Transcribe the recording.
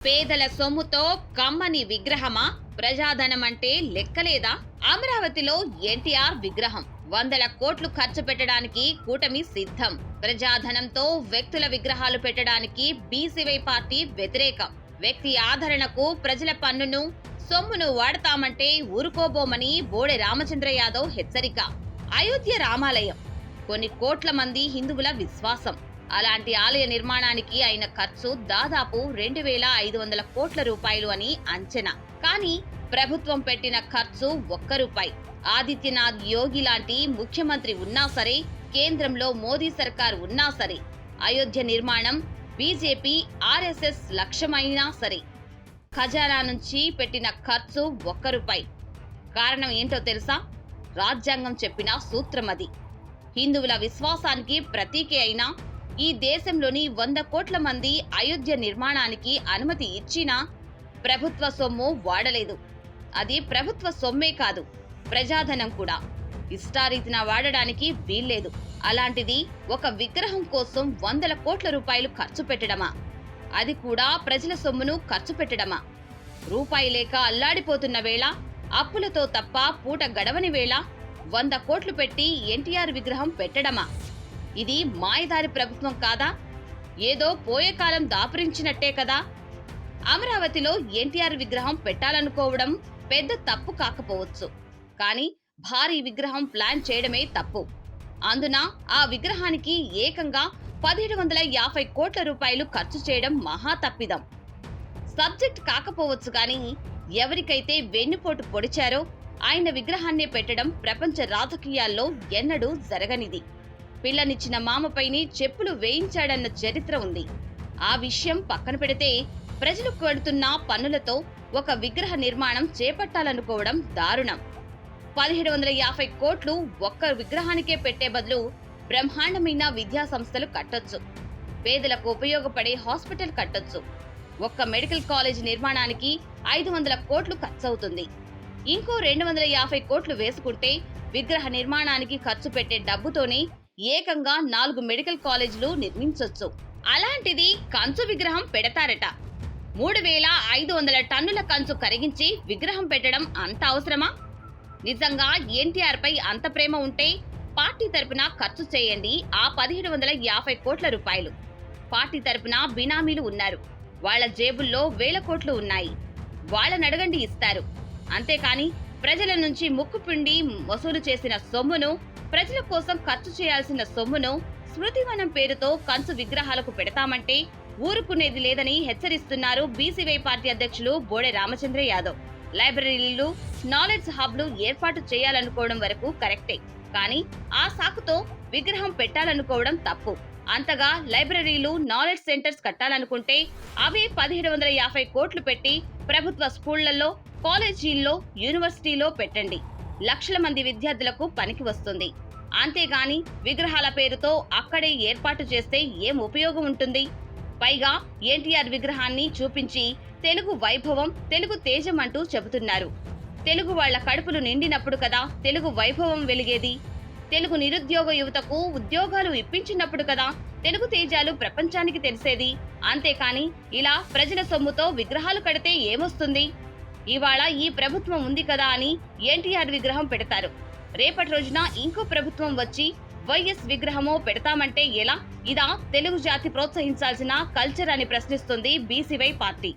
పేదల సొమ్ముతో కమ్మని విగ్రహమా? ప్రజాధనమంటే లెక్కలేదా? అమరావతిలో ఎన్టీఆర్ విగ్రహం వందల కోట్లు ఖర్చు పెట్టడానికి కూటమి సిద్ధం. ప్రజాధనంతో వ్యక్తుల విగ్రహాలు పెట్టడానికి బీసీవై పార్టీ వ్యతిరేకం. వ్యక్తి ఆదరణకు ప్రజల పన్నును సొమ్మును వాడతామంటే ఊరుకోబోమని బోడె రామచంద్ర యాదవ్ హెచ్చరిక. అయోధ్య రామాలయం కొన్ని కోట్ల మంది హిందువుల విశ్వాసం. అలాంటి ఆలయ నిర్మాణానికి అయిన ఖర్చు దాదాపు 2,500 కోట్ల రూపాయలు అని అంచనా. కానీ ప్రభుత్వం పెట్టిన ఖర్చు ₹1. ఆదిత్యనాథ్ యోగి లాంటి ముఖ్యమంత్రి ఉన్నా సరే, కేంద్రంలో మోదీ సర్కార్ ఉన్నా సరే, అయోధ్య నిర్మాణం బీజేపీ ఆర్ఎస్ఎస్ లక్ష్యమైనా సరే, ఖజానా నుంచి పెట్టిన ఖర్చు ₹1. కారణం ఏంటో తెలుసా? రాజ్యాంగం చెప్పిన సూత్రమది. హిందువుల విశ్వాసానికి ప్రతీకే అయినా ఈ దేశంలోని 100 కోట్ల మంది అయోధ్య నిర్మాణానికి అనుమతి ఇచ్చినా ప్రభుత్వ సొమ్ము వాడలేదు. అది ప్రభుత్వ సొమ్మే కాదు, ప్రజాధనం కూడా ఇష్టారీతిన వాడడానికి వీల్లేదు. అలాంటిది ఒక విగ్రహం కోసం వందల కోట్ల రూపాయలు ఖర్చు పెట్టడమా? అది కూడా ప్రజల సొమ్మును ఖర్చు పెట్టడమా? రూపాయి లేక అల్లాడిపోతున్న వేళ, అప్పులతో తప్ప పూట గడవని వేళ 100 కోట్లు పెట్టి ఎన్టీఆర్ విగ్రహం పెట్టడమా? ఇది మాయదారి ప్రభుత్వం కాదా? ఏదో పోయే కాలం దాపురించినట్టే కదా. అమరావతిలో ఎన్టీఆర్ విగ్రహం పెట్టాలనుకోవడం పెద్ద తప్పు కాకపోవచ్చు, కానీ భారీ విగ్రహం ప్లాన్ చేయడమే తప్పు. అందున ఆ విగ్రహానికి ఏకంగా 1750 కోట్ల రూపాయలు ఖర్చు చేయడం మహా తప్పిదం. సబ్జెక్ట్ కాకపోవచ్చు, కానీ ఎవరికైతే వెన్నుపోటు పొడిచారో ఆయన విగ్రహాన్నే పెట్టడం ప్రపంచ రాజకీయాల్లో ఎన్నడూ జరగనిది. పిల్లనిచ్చిన మామపైని చెప్పులు వేయించాడన్న చరిత్ర ఉంది. ఆ విషయం పక్కన పెడితే, ప్రజలు కడుతున్న పన్నులతో ఒక విగ్రహ నిర్మాణం చేపట్టాలనుకోవడం దారుణం. 1750 కోట్లు ఒక్క విగ్రహానికే పెట్టే బదులు బ్రహ్మాండమైన విద్యా సంస్థలు కట్టొచ్చు, పేదలకు ఉపయోగపడే హాస్పిటల్ కట్టొచ్చు. ఒక్క మెడికల్ కాలేజ్ నిర్మాణానికి 500 కోట్లు ఖర్చవుతుంది. ఇంకో 250 కోట్లు వేసుకుంటే విగ్రహ నిర్మాణానికి ఖర్చు పెట్టే డబ్బుతోనే ఏకంగా 4 మెడికల్ కాలేజీలు నిర్మించొచ్చు. అలాంటిది కంచు విగ్రహం పెడతారట. 3,500 టన్నుల కంచు కరిగించి విగ్రహం పెట్టడం అంత అవసరమా? నిజంగా ఎన్టీఆర్ పై అంత ప్రేమ ఉంటే పార్టీ తరపున ఖర్చు చేయండి ఆ 1750 కోట్ల రూపాయలు. పార్టీ తరపున బినామీలు ఉన్నారు, వాళ్ల జేబుల్లో వేల కోట్లు ఉన్నాయి, వాళ్ళనడగండి ఇస్తారు. అంతేకాని ప్రజల నుంచి ముక్కుపిండి వసూలు చేసిన సొమ్మును, ప్రజల కోసం ఖర్చు చేయాల్సిన సొమ్మును స్మృతివనం పేరుతో కంచు విగ్రహాలకు పెడతామంటే ఊరుకునేది లేదని హెచ్చరిస్తున్నారు బీసీవై పార్టీ అధ్యక్షులు బోడె రామచంద్ర యాదవ్. లైబ్రరీలు, నాలెడ్జ్ హబ్లు ఏర్పాటు చేయాలనుకోవడం వరకు కరెక్టే, కానీ ఆ సాకుతో విగ్రహం పెట్టాలనుకోవడం తప్పు. అంతగా లైబ్రరీలు, నాలెడ్జ్ సెంటర్స్ కట్టాలనుకుంటే అవే 1750 కోట్లు పెట్టి ప్రభుత్వ స్కూళ్లలో, కాలేజీల్లో, యూనివర్సిటీలో పెట్టండి. లక్షల మంది విద్యార్థులకు పనికి వస్తుంది. అంతేగాని విగ్రహాల పేరుతో అక్కడే ఏర్పాటు చేస్తే ఏం ఉపయోగం ఉంటుంది? పైగా ఎన్టీఆర్ విగ్రహాన్ని చూపించి తెలుగు వైభవం, తెలుగు తేజం అంటూ చెబుతున్నారు. తెలుగు వాళ్ల కడుపులు నిండినప్పుడు కదా తెలుగు వైభవం వెలిగేది. తెలుగు నిరుద్యోగ యువతకు ఉద్యోగాలు ఇప్పించినప్పుడు కదా తెలుగు తేజాలు ప్రపంచానికి తెలిసేది. అంతేకాని ఇలా ప్రజల సొమ్ముతో విగ్రహాలు కడితే ఏమొస్తుంది? ఇవాళ ఈ ప్రభుత్వం ఉంది కదా అని ఎన్టీఆర్ విగ్రహం పెడతారు. రేపటి రోజున ఇంకో ప్రభుత్వం వచ్చి వైఎస్ విగ్రహమో పెడతామంటే ఎలా? ఇదా తెలుగు జాతి ప్రోత్సహించాల్సిన కల్చర్ అని ప్రశ్నిస్తుంది బీసీవై పార్టీ.